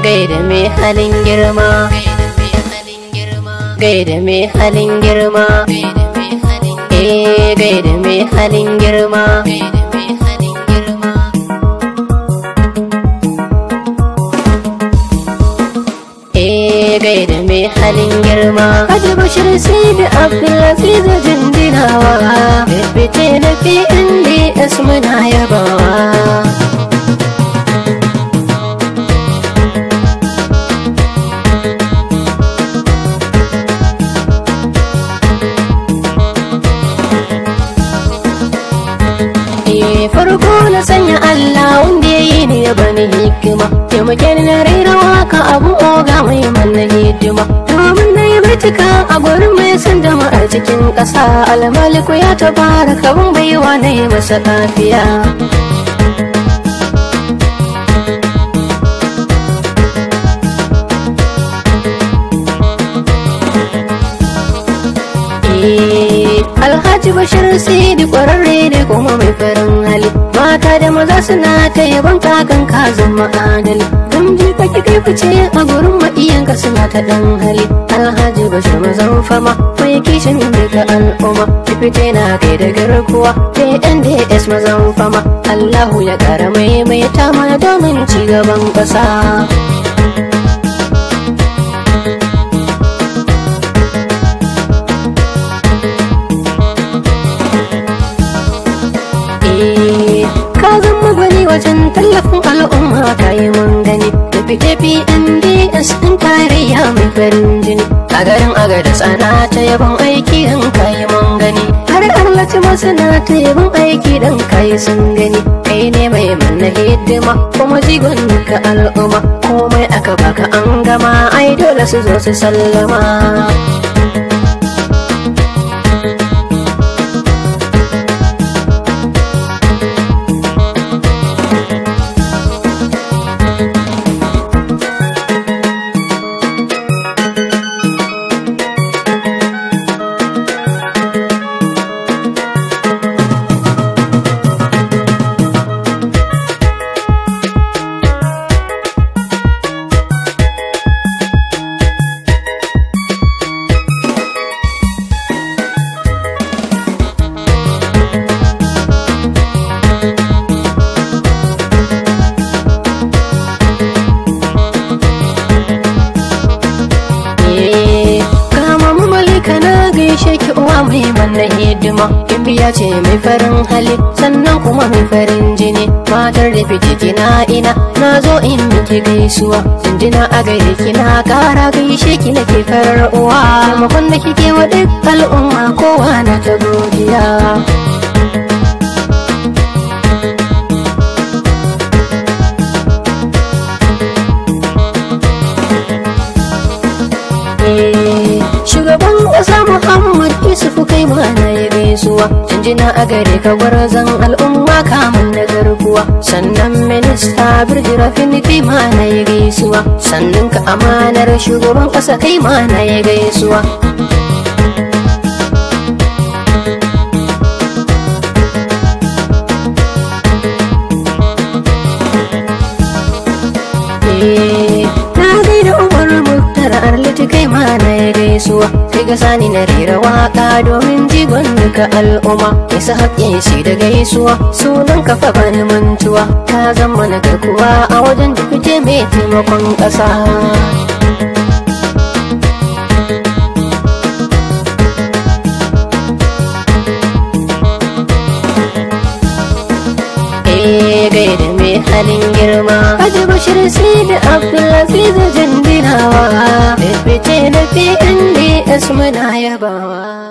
gaida mai halin girma, gaida mai halin girma, gaida mai halin girma. Gaida mai halin girma, Haji Bashir Sidi Abdulaziz jinjinawa, fice na PNDS muna yabawa. Farko na sanya Allah wanda ya yi ni ya bani hikima, taimake ni na raira waka abu oga mai manna hidima, domin na yi bincika a gurin mai san jama'ar cikin ƙasa. Almaliku ya tabaraka bin baiwa na yi masa lafiya. Alhaji Bashir Sidi ƙwararre ne kuma mai farin hali, mata da maza suna ta yaban kakan ka zama adali, don ji kake kai fice a gurin ma'iyanka suna ta ɗan hali. Alhaji Bashir mazan fama mai kishin daga al'umma, fice na kai da garkuwa PNDS mazan fama. Allahu ya ƙara maimaita mana domin ci gaban ƙasa. Ka zama gwani wajen tallafin al'umma, ka yi mun gani da fice PNDS ɗin tarayya mai farin jini. A garin Agadas ana ta yabon aiki ɗin ka yi mun gani, har Arlati masana ta yabon aiki ɗin ka yi sun gani. Kai ne mai manna hidima kuma jigon duka al'umma, komai aka baka an gama, ai dole su zo su sallama. Sheki uwa mai manna hidima, Gimbiya ce mai farin hali sannan kuma mai farin jini. Matar da fice kina ina na zo in miki gaisuwa, jinjina a gaida kina kara gaishe ki nake farar uwa. Taimakon da kike wa duk al'umma kowa na ta godiya. Shugaban ƙasa Muhammad Yusufu kai mana ya gaisuwa, jinjina a gare ka gwarzon al'umma kamun na garkuwa. Sannan minista Birji Rafin kai mana ya gaisuwa, sannan ka amanar shugaban ƙasa kai mana ya gaisuwa. Arlati kai mana ya gaisuwa, kai ga sani na rera waka domin jigon duka al'umma. Isa haƙƙin shi da gaisuwa, sunan kafa bani mantuwa, ta zama na garkuwa a wajen da fice mai taimakon ƙasa. Gaida mai halin girma, Haji Bashir Sidi Abdulaziz jinjinawa, fice na PNDS muna yabawa.